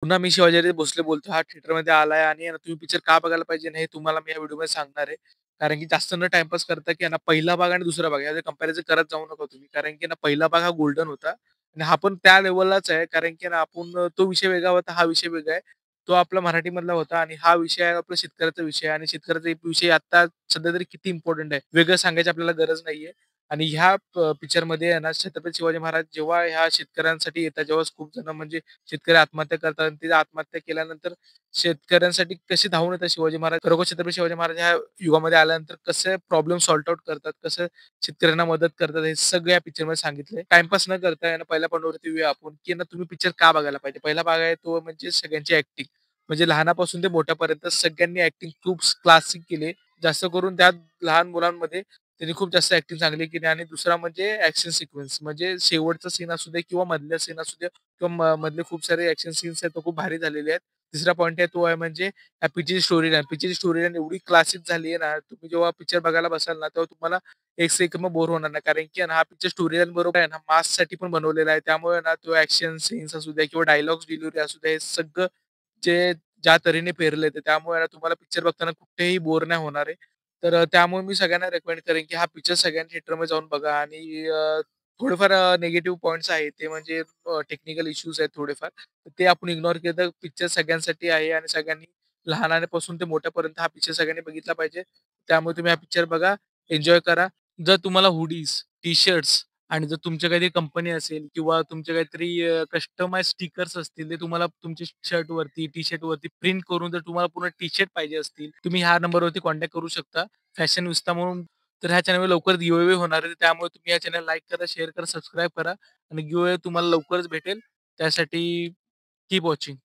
पुन्हा मी शिवाजी भोसले बोलतो. हा थिएटरमध्ये आलाय आणि आहे ना तुम्ही पिक्चर का बघायला पाहिजे ना, हे तुम्हाला मी या व्हिडिओमध्ये सांगणार आहे. कारण की जास्त न टाईमपास करता, की आहे ना पहिला भाग आणि दुसरा भाग याचं कंपॅरिझन करत जाऊ नका तुम्ही. कारण की ना पहिला भाग हा गोल्डन होता आणि हा पण त्या लेव्हललाच आहे. कारण की ना आपण तो विषय वेगळा होता, हा विषय वेगळा आहे. तो आपला मराठीमधला होता आणि हा विषय आहे आपला शेतकऱ्याचा विषय आहे आणि शेतकऱ्याचा एक विषय आता सध्या तरी किती इम्पोर्टंट आहे. वेगळं सांगायची आपल्याला गरज नाहीये. आणि ह्या पिक्चरमध्ये आहे ना छत्रपती शिवाजी महाराज जेव्हा ह्या शेतकऱ्यांसाठी येतात, जेव्हा खूप जण म्हणजे शेतकरी आत्महत्या करतात आणि ते आत्महत्या केल्यानंतर शेतकऱ्यांसाठी कसे धावून येतात शिवाजी महाराज. खरोखर छत्रपती शिवाजी महाराज ह्या युगामध्ये आल्यानंतर कसे प्रॉब्लेम सॉर्ट आउट करतात, कसं शेतकऱ्यांना मदत करतात, हे सगळं या पिक्चरमध्ये सांगितलंय. टाईमपास न करता आहे ना पहिल्या पॉइंटवरती येऊया आपण, की ना तुम्ही पिक्चर का बघायला पाहिजे. पहिला भाग आहे तो म्हणजे सगळ्यांची ॲक्टिंग. म्हणजे लहानापासून ते मोठ्यापर्यंत सगळ्यांनी ॲक्टिंग खूप क्लासिक केली. जास्त करून त्यात लहान मुलांमध्ये त्यांनी खूप जास्त ॲक्टिंग चांगली केली आणि दुसरा म्हणजे ॲक्शन सिक्वेन्स म्हणजे शेवटचा सीन असू दे किंवा मधला सीन असू दे किंवा मधले खूप सारे ॲक्शन सीन्स आहेत, तो खूप भारी झालेले आहेत. तिसरा पॉइंट आहे तो आहे म्हणजे ह्या पिक्चरची स्टोरी लाईन. पिक्चरची स्टोरी लाईन एवढी क्लासिक झाली आहे ना, तुम्ही जेव्हा पिक्चर बघायला बसाल ना, तेव्हा तुम्हाला एक सेकंद बोर होणार नाही. कारण की आहे ना, हा पिक्चर स्टोरी लाईन बरोबर आहे ना, माससाठी पण बनवलेला आहे. त्यामुळे ना, तो ॲक्शन सीन्स असू द्या किंवा डायलॉग्स डिलिव्हरी असू द्या, हे सगळं जे ज्या तऱ्हेने पेरलंय, तर त्यामुळे ना, तुम्हाला पिक्चर बघताना कुठेही बोर नाही होणार आहे. तर त्यामुळे मी सगळ्यांना रेकमेंड करेन, की हा पिक्चर सगळ्यांनी थिएटरमध्ये जाऊन बघा आणि थोडेफार निगेटिव्ह पॉइंट्स आहेत. ते म्हणजे टेक्निकल इश्यूज आहेत थोडेफार. तर ते आपण इग्नोर केलं तर पिक्चर सगळ्यांसाठी आहे आणि सगळ्यांनी लहानापासून ते मोठ्यापर्यंत हा पिक्चर सगळ्यांनी बघितला पाहिजे. त्यामुळे तुम्ही हा पिक्चर बघा, एन्जॉय करा. जर तुम्हाला हुडीज, टी-शर्ट्स आणि जर तुमच्या काहीतरी कंपनी असेल किंवा तुमचे काहीतरी कस्टमाइज स्टिकर्स असतील, ते तुम्हाला तुमच्या शर्टवरती, टी-शर्टवरती प्रिंट करून जर तुम्हाला पूर्ण टी-शर्ट पाहिजे असतील, तुम्ही ह्या नंबरवरती कॉन्टॅक्ट करू शकता. फॅशनिस्ता म्हणून. तर ह्या चॅनलवर लवकरच गिव्हअवे होणार आहे. त्यामुळे तुम्ही या चॅनल लाईक करा, शेअर करा, सबस्क्राईब करा आणि गिव्हअवे तुम्हाला लवकरच भेटेल. त्यासाठी कीप वॉचिंग.